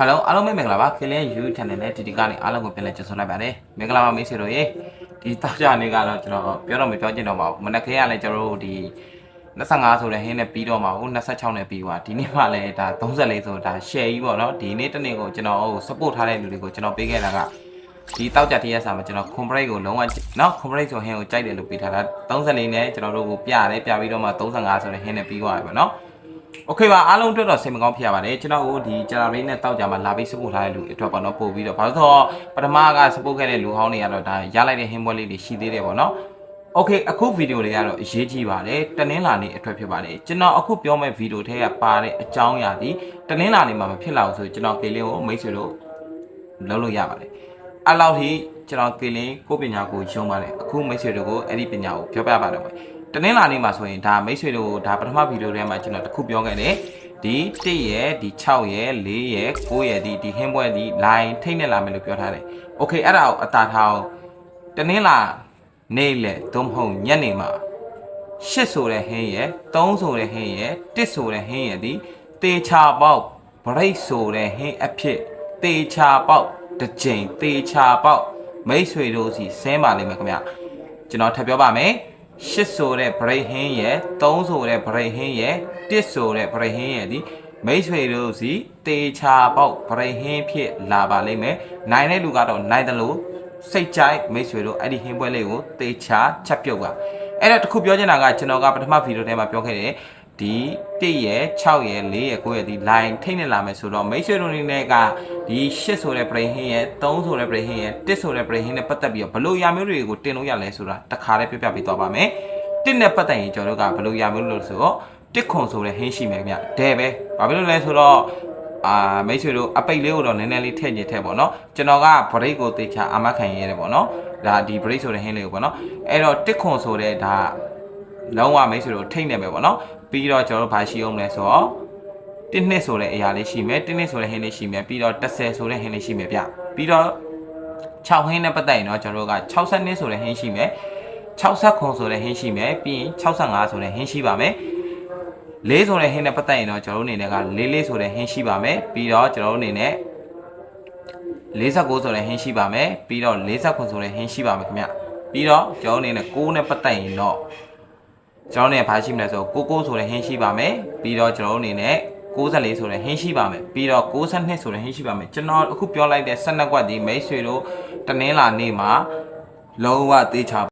Hello အားလုံးပဲမင်္ဂလာပါခင်ဗျာ YouTube channel နဲ့ဒီကနေအားလုံးကိုပြန်လည်ကြိုဆိုလိုက်ပါတယ်မင်္ဂလာပါမိတ်ဆွေတို့ရေဒီတောက်ကြနေကတော့ကျွန်တော်ပြောတော့မပြောချင်တော့ပါဘူးမနက်ခင်းကလည်းကျွန်တော်တို့ဒီ25ဆိုတဲ့ဟင်းနဲ့ပြီးတော့မှာဟုတ်26နဲ့ပြီးသွားဒီနေ့မှလည်းဒါ34ဆိုဒါ share ကြီးပေါ့နော်ဒီနေ့တနေ့ကိုကျွန်တော် support ထားတဲ့လူတွေကိုကျွန်တော်ပေးခဲ့တာကဒီတောက်ကြတရက်စာမှာကျွန်တော် complete ကိုလုံးဝနော် complete ဆိုဟင်းကိုကြိုက်တယ်လို့ပေးထားတာ34နဲ့ကျွန်တော်တို့ကိုပြရတယ်ပြပြီးတော့မှ35ဆိုတဲ့ဟင်းနဲ့ပြီးသွားပြီပေါ့နော်โอเคပါအားလုံးအတွက်တော့စိတ်မကောင်းဖြစ်ရပါတယ်ကျွန်တော်တို့ဒီဂျာရီနဲ့တောက်ကြမှာလာပြီးစပို့ထားတဲ့လူအတွက်ပေါ့နော်ပို့ပြီးတော့ဘာလို့ဆိုတော့ပထမကစပို့ခဲ့တဲ့လူဟောင်းတွေကတော့ဒါရလိုက်တဲ့ဟင်းပွဲလေးတွေရှိသေးတယ်ပေါ့နော်โอเคအခုဗီဒီယိုတွေကတော့အရေးကြီးပါတယ်တနင်္လာနေ့အတွက်ဖြစ်ပါတယ်ကျွန်တော်အခုပြောမယ့်ဗီဒီယိုထဲကပါတဲ့အကြောင်းအရာဒီတနင်္လာနေ့မှာမဖြစ်လောက်ဆိုကျွန်တော်ကေလင်းကိုမိတ်ဆွေတို့လုံးလို့ရပါတယ်အဲ့လောက်ထိကျွန်တော်ကေလင်းကိုပညာကိုရုံပါတယ်အခုမိတ်ဆွေတို့ကိုအဲ့ဒီပညာကိုပြောပြပါတော့မယ်တနင်္လာနေ့မှာဆိုရင်ဒါမိတ်ဆွေတို့ဒါပထမဗီဒီယိုထဲမှာကျွန်တော်တခုပြောခဲ့တယ်ဒီ1ရဲ့ဒီ6ရဲ့4ရဲ့9ရဲ့ဒီဟင်းပွဲဒီ line ထိတ်နေလာမယ်လို့ပြောထားတယ်โอเคအဲ့ဒါကိုအတာထားအောင်တနင်္လာနေ့လေသို့မဟုတ်ညနေမှာ8ဆိုတဲ့ဟင်းရဲ့3ဆိုတဲ့ဟင်းရဲ့1ဆိုတဲ့ဟင်းရဲ့ဒီတေချာပေါက် break ဆိုတဲ့ဟင်းအဖြစ်တေချာပေါက်တစ်ချိန်တေချာပေါက်မိတ်ဆွေတို့စီဆင်းပါလိမ့်မယ်ခင်ဗျကျွန်တော်ထပ်ပြောပါမယ်8ဆိုတဲ့ break ဟင်းရဲ့3ဆိုတဲ့ break ဟင်းရဲ့1ဆိုတဲ့ break ဟင်းရဲ့ဒီမိတ်ဆွေတို့စီတေချာပေါက် break ဟင်းဖြစ်လာပါလိမ့်မယ်နိုင်တဲ့လူကတော့နိုင်တယ်လို့စိတ်ကြိုက်မိတ်ဆွေတို့အဲ့ဒီဟင်းပွဲလေးကိုတေချာချက်ပြုတ်ပါအဲ့တော့တခုပြောချင်တာကကျွန်တော်ကပထမဗီဒီယိုထဲမှာပြောခဲ့တယ်ဒီ1ရဲ့6ရဲ့4ရဲ့9ရဲ့ဒီ line ထိနေလာမယ်ဆိုတော့မိတ်ဆွေတို့အနေနဲ့ကဒီ8ဆိုတဲ့ break ဟင်းရဲ့3ဆိုတဲ့ break ဟင်းရဲ့1ဆိုတဲ့ break ဟင်းနဲ့ပတ်သက်ပြီးတော့ဘလို့ရာမျိုးတွေကိုတင်လို့ရလဲဆိုတာတခါလေးပြပြပေးသွားပါမယ်1နဲ့ပတ်သက်ရင်ကျွန်တော်တို့ကဘလို့ရာမျိုးလို့ဆိုတော့1ခွန်ဆိုတဲ့ဟင်းရှိမယ်ဗျဒဲပဲဘာဖြစ်လို့လဲဆိုတော့မိတ်ဆွေတို့အပိတ်လေးကိုတော့နည်းနည်းလေးထည့်ညစ်ထည့်ပေါ့နော်ကျွန်တော်က break ကိုတေချာအာမခံရဲတယ်ပေါ့နော်ဒါဒီ break ဆိုတဲ့ဟင်းလေးကိုပေါ့နော်အဲ့တော့1ခွန်ဆိုတဲ့ဒါလုံးဝမိတ်ဆွေတို့ထိတ်နေမယ်ပေါ့နော်ပြီးတော့ကျွန်တော်တို့ဘာရှိအောင်လဲဆိုတော့1နှစ်ဆိုတဲ့အရာလေးရှိမယ်1နှစ်ဆိုတဲ့ဟင်းလေးရှိမယ်ပြီးတော့10ဆိုတဲ့ဟင်းလေးရှိမယ်ဗျပြီးတော့6ဟင်းနဲ့ပတ်သက်ရင်တော့ကျွန်တော်တို့က60နှစ်ဆိုတဲ့ဟင်းရှိမယ်60ခွန်ဆိုတဲ့ဟင်းရှိမယ်ပြီးရင်65ဆိုတဲ့ဟင်းရှိပါမယ်4ဆိုတဲ့ဟင်းနဲ့ပတ်သက်ရင်တော့ကျွန်တော်တို့အနေနဲ့က44ဆိုတဲ့ဟင်းရှိပါမယ်ပြီးတော့ကျွန်တော်တို့အနေနဲ့49ဆိုတဲ့ဟင်းရှိပါမယ်ပြီးတော့40ခွန်ဆိုတဲ့ဟင်းရှိပါမယ်ခင်ဗျပြီးတော့ကျွန်တော်တို့အနေနဲ့6နဲ့ပတ်သက်ရင်တော့ကျွန်တော်တို့ ਨੇ ဘာရှိမလဲဆိုတော့99ဆိုတဲ့ဟင်းရှိပါမယ်ပြီးတော့ကျွန်တော်တို့အနေနဲ့94ဆိုတဲ့ဟင်းရှိပါမယ်ပြီးတော့62ဆိုတဲ့ဟင်းရှိပါမယ်ကျွန်တော်အခုပြောလိုက်တဲ့12ခွက်ဒီမိတ်ဆွေတို့တနင်္လာနေ့မှာလုံးဝသေးချ